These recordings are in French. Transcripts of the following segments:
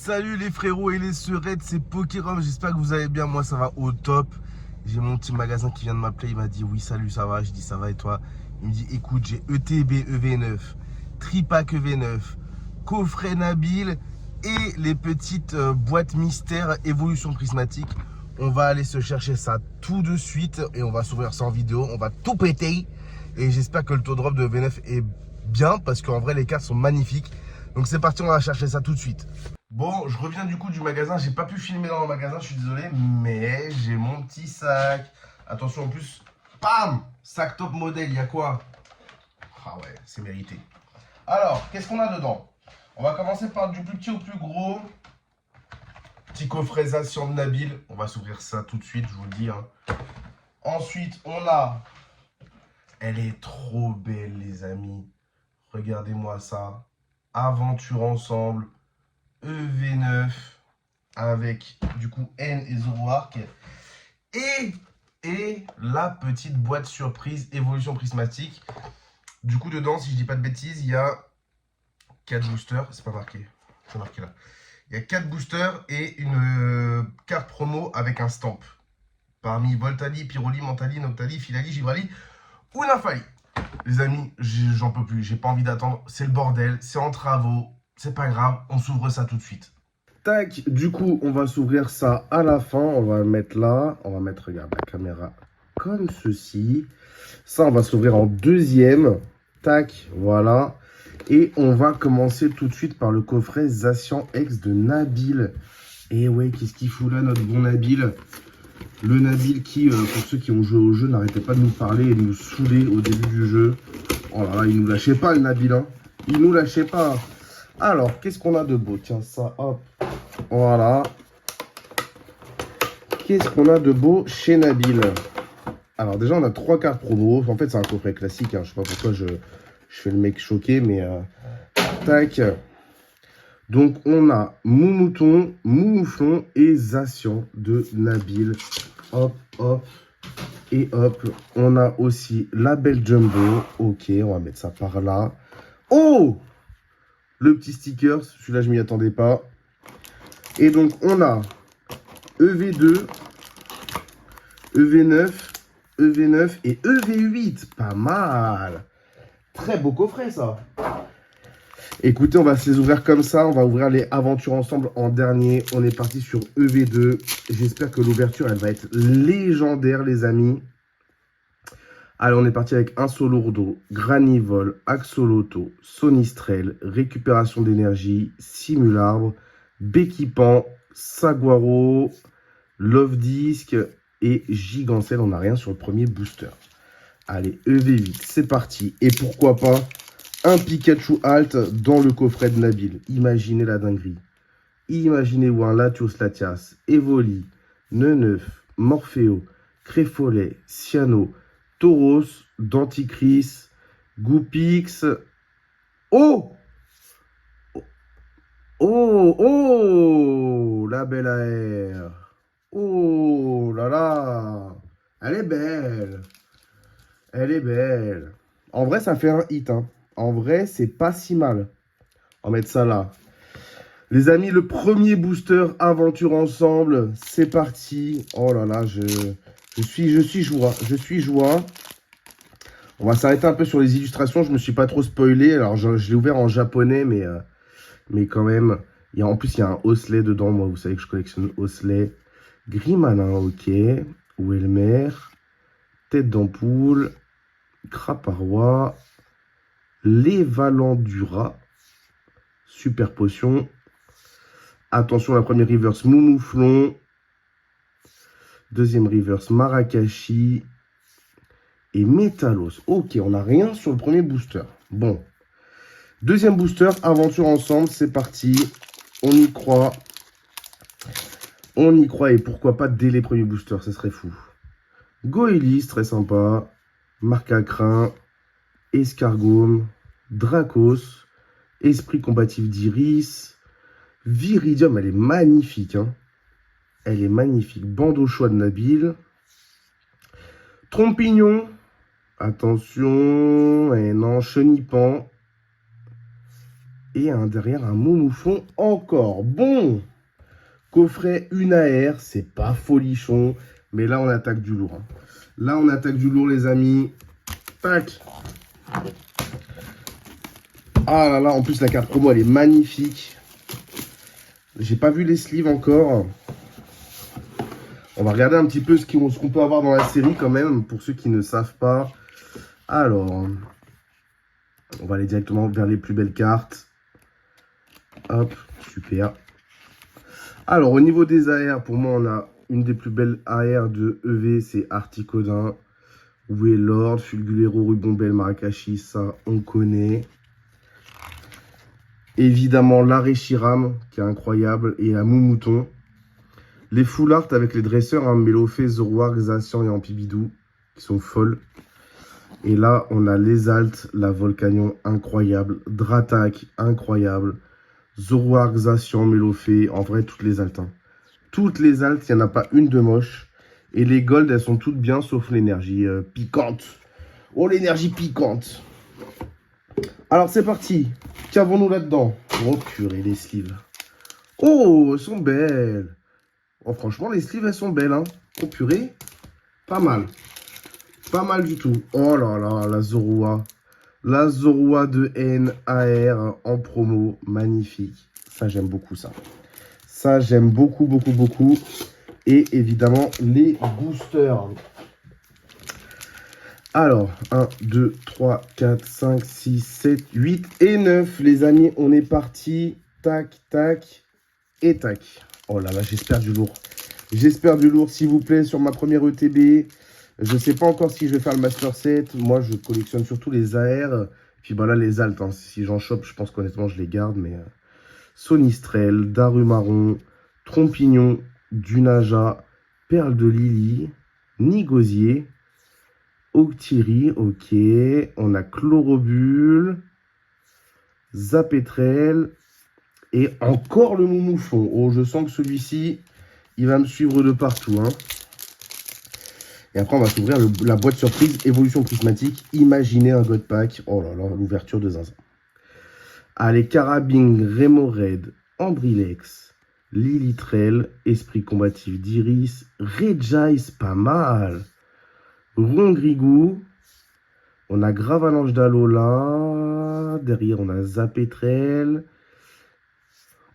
Salut les frérots et les sœurettes, c'est Pokérom, j'espère que vous allez bien, moi ça va au top. J'ai mon petit magasin qui vient de m'appeler, il m'a dit oui salut ça va, je dis ça va et toi. Il me dit écoute j'ai ETB EV9, Tripack EV9, coffret Nabil et les petites boîtes mystères évolution prismatique. On va aller se chercher ça tout de suite et on va s'ouvrir ça en vidéo, on va tout péter. Et j'espère que le taux drop de EV9 est bien parce qu'en vrai les cartes sont magnifiques. Donc c'est parti, on va chercher ça tout de suite. Bon, je reviens du coup du magasin. J'ai pas pu filmer dans le magasin, je suis désolé, mais j'ai mon petit sac. Attention en plus, bam, sac top modèle, il y a quoi? Ah ouais, c'est mérité. Alors, qu'est-ce qu'on a dedans? On va commencer par du plus petit au plus gros. Petit coffretisation de Nabil. On va s'ouvrir ça tout de suite, je vous le dis. Hein. Ensuite, on a... Elle est trop belle, les amis. Regardez-moi ça. Aventure ensemble. EV9 avec du coup N et Zoroark et la petite boîte surprise évolution prismatique. Du coup dedans, si je dis pas de bêtises, il y a 4 boosters, c'est pas marqué, c'est marqué là. Il y a 4 boosters et une carte promo avec un stamp. Parmi Voltali, Pyroli, Mentali, Noctali, Filali, Givrali ou Nymphali. Les amis, j'en peux plus, j'ai pas envie d'attendre, c'est le bordel, c'est en travaux, c'est pas grave, on s'ouvre ça tout de suite. Tac, du coup, on va s'ouvrir ça à la fin. On va le mettre là. On va mettre, regarde, la caméra comme ceci. Ça, on va s'ouvrir en deuxième. Tac, voilà. Et on va commencer tout de suite par le coffret Zacian X de Nabil. Et ouais, qu'est-ce qu'il fout là, notre bon Nabil? Le Nabil qui, pour ceux qui ont joué au jeu, n'arrêtait pas de nous parler et de nous saouler au début du jeu. Oh là là, il nous lâchait pas, le Nabil. Hein. Il nous lâchait pas. Alors, qu'est-ce qu'on a de beau? Tiens, ça, hop. Voilà. Qu'est-ce qu'on a de beau chez Nabil? Alors déjà, on a 3 cartes promo. En fait, c'est un coffret classique. Hein. Je sais pas pourquoi je fais le mec choqué, mais tac. Donc, on a Moumouton, Moumouflon et Zacian de Nabil. Hop, hop. Et hop. On a aussi la belle Jumbo. Ok, on va mettre ça par là. Oh! Le petit sticker. Celui-là, je m'y attendais pas. Et donc, on a EV2, EV9, EV9 et EV8. Pas mal. Très beau coffret, ça. Écoutez, on va se les ouvrir comme ça. On va ouvrir les aventures ensemble en dernier. On est parti sur EV2. J'espère que l'ouverture, elle va être légendaire, les amis. Allez, on est parti avec un Solourdo, Granivol, Axoloto, Sonistrel, Récupération d'énergie, Simularbre, Béquipan, Saguaro, Love Disc et Gigancel. On n'a rien sur le premier booster. Allez, EV8, c'est parti. Et pourquoi pas un Pikachu Alt dans le coffret de Nabil. Imaginez la dinguerie. Imaginez-vous un Latios Latias, Evoli, Neneuf, Morpheo, Créfolet, Cyano, Tauros, Denticris, Goupix. Oh! Oh! Oh! La belle AR. Oh là là! Elle est belle! Elle est belle! En vrai, ça fait un hit. Hein. En vrai, c'est pas si mal. On va mettre ça là. Les amis, le premier booster aventure ensemble. C'est parti. Oh là là, je suis joie. Je suis joie. On va s'arrêter un peu sur les illustrations. Je me suis pas trop spoilé. Alors, je l'ai ouvert en japonais, mais quand même. En plus, il y a un Osley dedans. Moi, vous savez que je collectionne Osley. Grimalin, ok. Welmer. Tête d'ampoule. Craparois. Les Valandura. Super potion. Attention, la première reverse Moumouflon. Deuxième reverse Marakashi. Et Métalos. Ok, on n'a rien sur le premier booster. Bon. Deuxième booster, aventure ensemble, c'est parti. On y croit. On y croit et pourquoi pas dès les premiers boosters, ce serait fou. Goélis, très sympa. Marcacrin. Escargome. Dracos. Esprit combatif d'Iris. Viridium, elle est magnifique. Hein. Elle est magnifique. Bandeau choix de Nabil. Trompignon. Attention. Et non, Chenipan. Et derrière, un Moumoufon encore. Bon, coffret une AR, c'est pas folichon. Mais là, on attaque du lourd. Hein. Là, on attaque du lourd, les amis. Tac. Ah là là, en plus, la carte promo, elle est magnifique. J'ai pas vu les sleeves encore. On va regarder un petit peu ce qu'on peut avoir dans la série quand même, pour ceux qui ne savent pas. Alors, on va aller directement vers les plus belles cartes. Hop, super. Alors, au niveau des AR, pour moi, on a une des plus belles AR de EV, c'est Articodin. Où est Lord, Fulgulero, Rubombel, Marakashi, ça, on connaît. Évidemment, l'Areshiram, qui est incroyable, et la Moumouton. Les full art avec les dresseurs, hein, Mélofé, Zoroark, Zacian et Ampibidou, qui sont folles. Et là, on a les Altes, la Volcanion, incroyable. Dratak, incroyable. Zoroark, Zacian, Mélofé, en vrai, toutes les Altes. Hein. Toutes les Altes, il n'y en a pas une de moche. Et les Gold, elles sont toutes bien, sauf l'énergie piquante. Oh, l'énergie piquante. Alors, c'est parti. Qu'avons-nous là-dedans? Oh, purée, les sleeves. Oh, elles sont belles. Oh, franchement, les sleeves, elles sont belles. Hein. Oh, purée. Pas mal. Pas mal du tout. Oh là là, la Zorua. La Zorua de NAR en promo. Magnifique. Ça, j'aime beaucoup ça. Ça, j'aime beaucoup, beaucoup, beaucoup. Et évidemment, les boosters. Alors, 1, 2, 3, 4, 5, 6, 7, 8 et 9. Les amis, on est parti. Tac, tac et tac. Oh là là, j'espère du lourd. J'espère du lourd, s'il vous plaît, sur ma première ETB. Je ne sais pas encore si je vais faire le Master Set. Moi, je collectionne surtout les AR. Puis bah là, les Altes. Hein. Si j'en chope, je pense qu'honnêtement, je les garde. Mais Sonistrel, Darumaron, Trompignon, Dunaja, Perle de Lily, Nigosier, Octiri, ok. On a Chlorobule, Zapétrel et encore le Moumoufon. Oh, je sens que celui-ci, il va me suivre de partout. Hein. Et après, on va s'ouvrir la boîte surprise Évolution Prismatique. Imaginez un God Pack. Oh là là, l'ouverture de zinzin. Allez, Carabine, Remoraid, Andrilex, Lilitrel, Esprit Combatif d'Iris, Regice, pas mal. Rongrigou. On a Gravalanche d'Alola. Derrière, on a Zapétrel.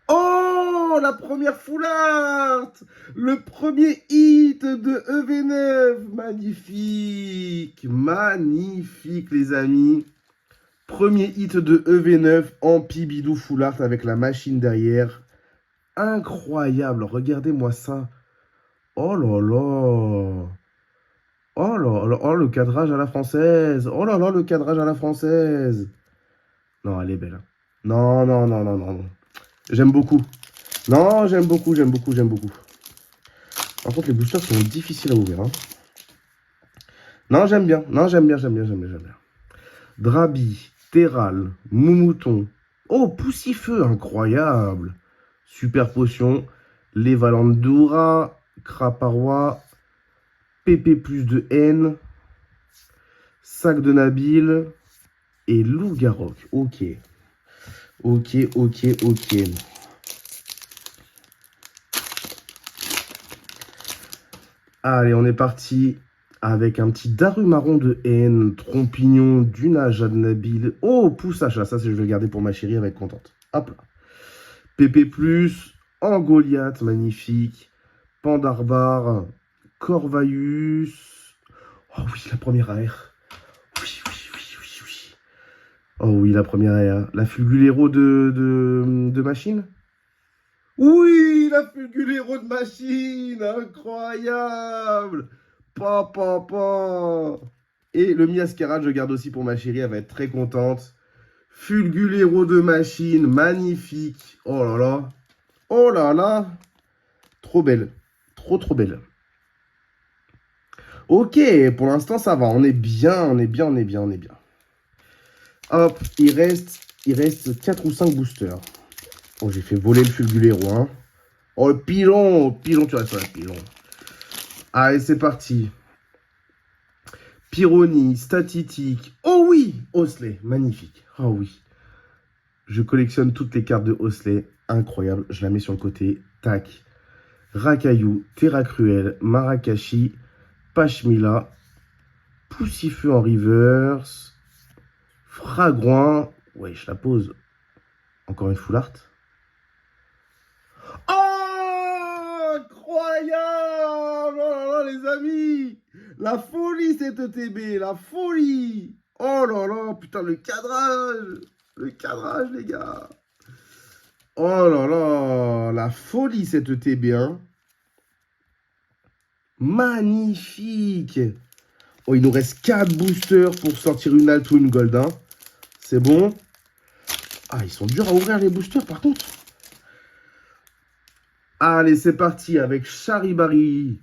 Oh, la première full art. Le premier hit de EV9. Magnifique. Magnifique, les amis. Premier hit de EV9 en Pibidou full art avec la machine derrière. Incroyable. Regardez-moi ça. Oh là là. Oh là là, oh le cadrage à la française. Oh là là, le cadrage à la française. Non, elle est belle. Hein. Non, non, non, non, non. J'aime beaucoup. Non, j'aime beaucoup, j'aime beaucoup, j'aime beaucoup. Par contre, les boosters sont difficiles à ouvrir. Hein. Non, j'aime bien. Non, j'aime bien, j'aime bien, j'aime bien, j'aime bien. Drabi, Terral, Moumouton. Oh, Poussifeu, incroyable. Super potion. Les Valandura, Craparois. PP plus de N, Sac de Nabil et Loup-Garok. Ok. Ok, ok, ok. Allez, on est parti avec un petit Darumaron de N, Trompignon, Dunage de Nabil. Oh, Poussachat, ça, je vais le garder pour ma chérie, elle va être contente. Hop là. PP+, en Goliath, magnifique. Pandarbar, Corvaius. Oh oui, la première AR. Oui, oui, oui, oui, oui. Oh oui, la première AR. La Fulgulero de machine. Oui, la Fulgulero de machine. Incroyable. Pa, pa, pa. Et le Miascarade, je garde aussi pour ma chérie. Elle va être très contente. Fulgulero de machine. Magnifique. Oh là là. Oh là là. Trop belle. Trop, trop belle. Ok, pour l'instant, ça va. On est bien, on est bien, on est bien, on est bien. Hop, il reste 4 ou 5 boosters. Oh, j'ai fait voler le Fulgulero, hein. Oh, le pilon. Pilon, tu restes là, pilon. Allez, c'est parti. Pyrrhony, Statitique. Oh oui, Osley, magnifique. Oh oui. Je collectionne toutes les cartes de Hosley. Incroyable. Je la mets sur le côté. Tac. Rakayu, Terra Cruel, Marakashi, Pashmila, Poussifeu en reverse, Fragouin. Ouais, je la pose. Encore une full art. Oh, incroyable! Oh là là, les amis! La folie, cette ETB, la folie! Oh là là, putain, le cadrage! Le cadrage, les gars! Oh là là, la folie, cette ETB, hein! Magnifique! Oh, il nous reste 4 boosters pour sortir une alt ou une gold, hein. C'est bon? Ah, ils sont durs à ouvrir, les boosters, par contre. Allez, c'est parti avec Charibari,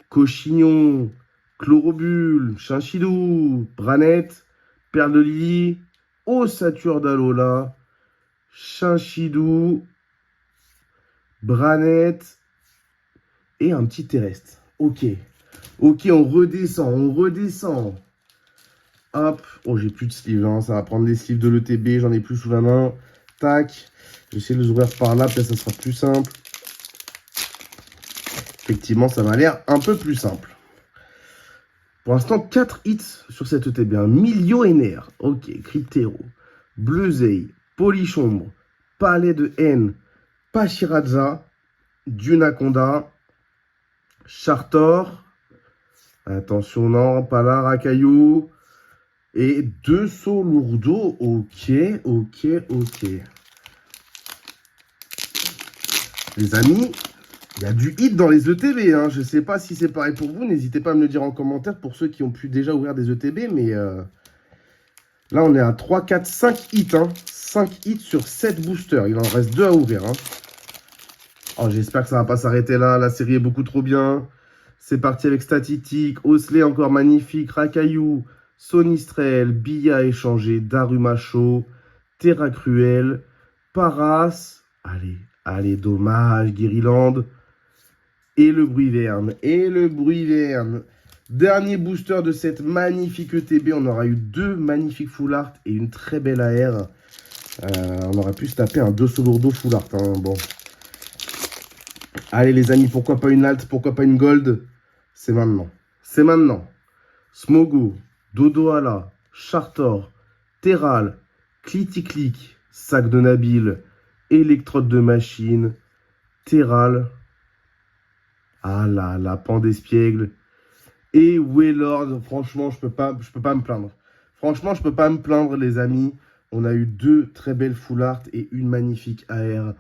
Cochignon, Chlorobule, Chinchidou, Branette, Perle de Lily, Ossature d'Alola, Chinchidou, Branette et un petit terrestre. Ok. Ok, on redescend, on redescend. Hop. Oh, j'ai plus de sleeves, hein. Ça va prendre les sleeves de l'ETB, j'en ai plus sous la main. Tac. J'essaie de les ouvrir par là, peut-être ça sera plus simple. Effectivement, ça m'a l'air un peu plus simple. Pour l'instant, 4 hits sur cette ETB. Millionnaire. Ok, Cryptero. Bleuzeil. Polichombre. Palais de haine. Pachiraza. Dunaconda. Chartor. Attention, non, pas là, Racaillou. Et 2 sauts lourdeaux. Ok, ok, ok. Les amis, il y a du hit dans les ETB. Hein. Je ne sais pas si c'est pareil pour vous. N'hésitez pas à me le dire en commentaire pour ceux qui ont pu déjà ouvrir des ETB. Mais là, on est à 3, 4, 5 hits. Hein. 5 hits sur 7 boosters. Il en reste 2 à ouvrir. Hein. Oh, j'espère que ça ne va pas s'arrêter là. La série est beaucoup trop bien. C'est parti avec Statistique. Hosley encore magnifique. Rakayu. Sonistrel. Billa échangé. Daruma Show. Terra Cruel. Paras. Allez, allez, dommage. Guériland. Et le bruit verne. Et le bruit verne. Dernier booster de cette magnifique ETB. On aura eu 2 magnifiques full art et une très belle AR. On aurait pu se taper un 2 lourdeau full art. Hein. Bon. Allez les amis, pourquoi pas une alt, pourquoi pas une gold? C'est maintenant. C'est maintenant. Smogo, Dodoala, Chartor, Terral, Cliticlic, Sac de Nabil, Électrode de machine, Terral. Ah là, la pan d'espiègle. Et Waylord, franchement, je peux pas me plaindre. Franchement, je peux pas me plaindre, les amis. On a eu 2 très belles full art et une magnifique AR.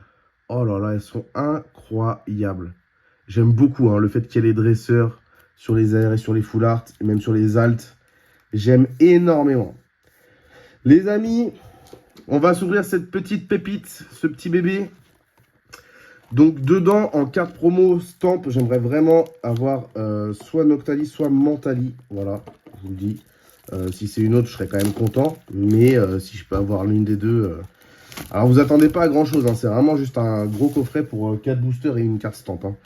Oh là là, elles sont incroyables. J'aime beaucoup hein, le fait qu'il y ait les dresseurs sur les AR et sur les full art, et même sur les alts. J'aime énormément. Les amis, on va s'ouvrir cette petite pépite, ce petit bébé. Donc dedans, en carte promo stamp, j'aimerais vraiment avoir soit Noctali, soit Mentali. Voilà, je vous le dis. Si c'est une autre, je serais quand même content. Mais si je peux avoir l'une des deux... Alors vous attendez pas à grand chose. Hein. C'est vraiment juste un gros coffret pour 4 boosters et une carte stamp. Hein.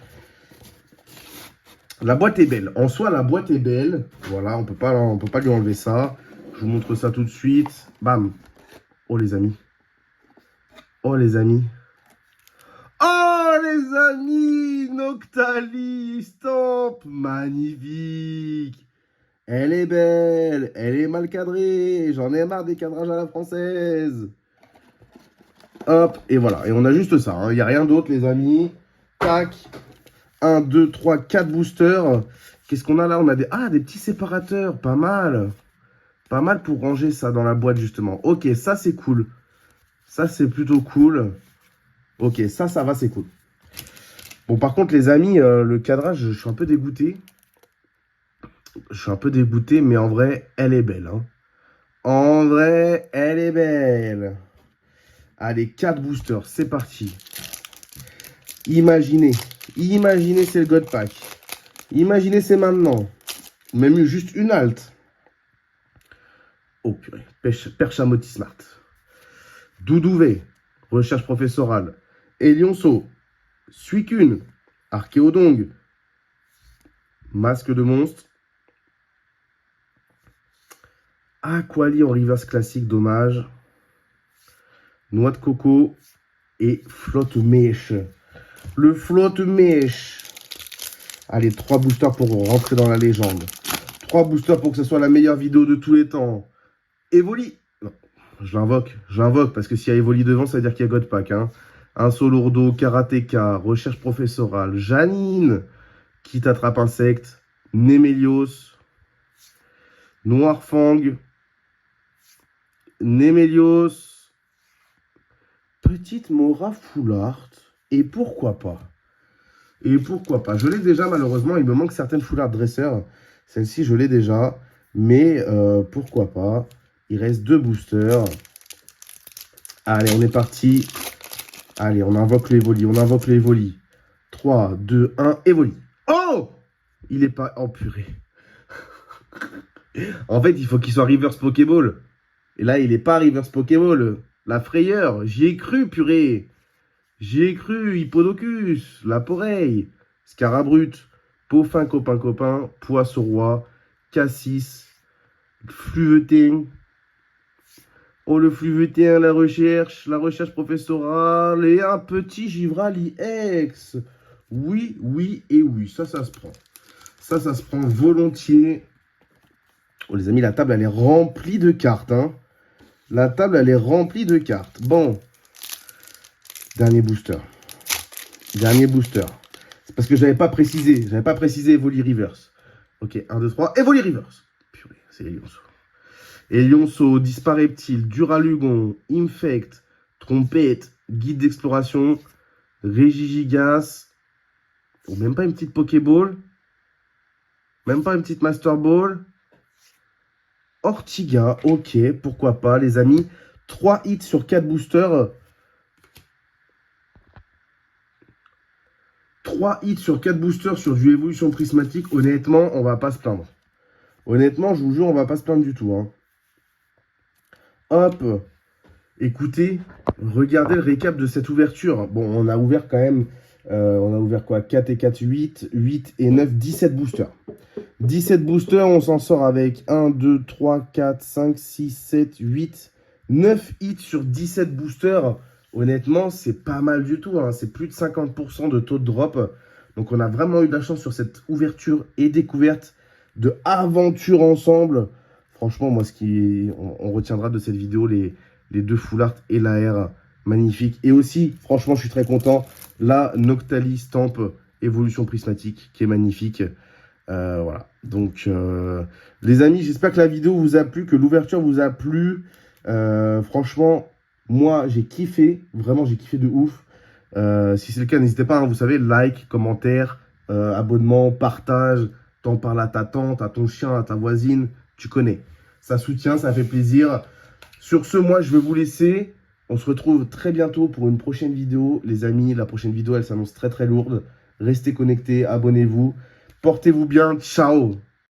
La boîte est belle. En soi, la boîte est belle. Voilà, on peut pas lui enlever ça. Je vous montre ça tout de suite. Bam. Oh les amis. Oh les amis. Oh les amis, Noctali, stamp, magnifique. Elle est belle, elle est mal cadrée, j'en ai marre des cadrages à la française. Hop, et voilà, et on a juste ça, il n'y a rien d'autre les amis. Tac, 1, 2, 3, 4 boosters. Qu'est-ce qu'on a là? On a des petits séparateurs, pas mal. Pas mal pour ranger ça dans la boîte justement. Ok, ça c'est cool. Ça c'est plutôt cool. Ok, ça va, c'est cool. Bon, par contre, les amis, le cadrage, je suis un peu dégoûté. Je suis un peu dégoûté, mais en vrai, elle est belle. Hein. En vrai, elle est belle. Allez, 4 boosters, c'est parti. Imaginez, c'est le God Pack. Imaginez, c'est maintenant. Même juste une halte. Oh purée, Perchamotti Smart. Doudouvé, recherche professorale. Elionceau, Suicune, Archéodong, Masque de monstre, Aquali en reverse classique, dommage. noix de coco et flotte mèche. Le flotte mèche. Allez, 3 boosters pour rentrer dans la légende. 3 boosters pour que ce soit la meilleure vidéo de tous les temps. Evoli. Non, je l'invoque parce que s'il y a Evoli devant, ça veut dire qu'il y a Godpack. Hein. Un Solourdo, Karateka, recherche professorale, Janine, qui t'attrape insecte, Némélios, Noirfang, Némélios, petite Mora Foulard, et pourquoi pas. Et pourquoi pas. Je l'ai déjà, malheureusement, il me manque certaines foulards dresseurs. Celle-ci, je l'ai déjà, mais pourquoi pas. Il reste 2 boosters. Allez, on est parti. Allez, on invoque l'Evoli, on invoque l'Evoli. 3, 2, 1, Evoli. Oh! Il est pas... Oh, purée. En fait, il faut qu'il soit reverse Pokéball. Et là, il n'est pas reverse Pokéball. La frayeur, j'y ai cru, purée. J'y ai cru, Hippodocus, la Poreille, Scarabrut, Peaufin copain, Poisson-Roi, Cassis, Fluvetin. Oh, le Fluvetin, la recherche professorale et un petit Givrali X. Oui, oui et oui, ça se prend. Ça se prend volontiers. Oh, les amis, la table, elle est remplie de cartes. Hein. La table, elle est remplie de cartes. Bon. Dernier booster. Dernier booster. C'est parce que je n'avais pas précisé. Je n'avais pas précisé Evoli Reverse. Ok, 1, 2, 3. Evoli Reverse. Purée, c'est Elionceau. Elionceau, Dispareptile, Duralugon, Infect, Trompette, Guide d'exploration, Régigigas. Oh, même pas une petite Pokéball. Même pas une petite Master Ball. Ortiga, ok, pourquoi pas, les amis. 3 hits sur 4 boosters. 3 hits sur 4 boosters sur du évolution prismatique. Honnêtement, on va pas se plaindre. Honnêtement, je vous jure, on va pas se plaindre du tout. Hein. Hop. Écoutez, regardez le récap de cette ouverture. Bon, on a ouvert quand même, on a ouvert quoi 4 et 4, 8, 8 et 9, 17 boosters. 17 boosters, on s'en sort avec 1, 2, 3, 4, 5, 6, 7, 8, 9 hits sur 17 boosters. Honnêtement, c'est pas mal du tout. Hein. C'est plus de 50% de taux de drop. Donc, on a vraiment eu de la chance sur cette ouverture et découverte de aventure ensemble. Franchement, moi, on retiendra de cette vidéo les 2 full art et l'AR magnifique. Et aussi, franchement, je suis très content, la Noctali Stamp évolution prismatique qui est magnifique. Voilà. Donc, les amis, j'espère que la vidéo vous a plu, que l'ouverture vous a plu. Franchement, moi, j'ai kiffé. Vraiment, j'ai kiffé de ouf. Si c'est le cas, n'hésitez pas, hein, vous savez, like, commentaire, abonnement, partage. T'en parles à ta tante, à ton chien, à ta voisine. Tu connais. Ça soutient, ça fait plaisir. Sur ce, moi, je vais vous laisser. On se retrouve très bientôt pour une prochaine vidéo. Les amis, la prochaine vidéo, elle s'annonce très, très lourde. Restez connectés, abonnez-vous. Portez-vous bien. Ciao.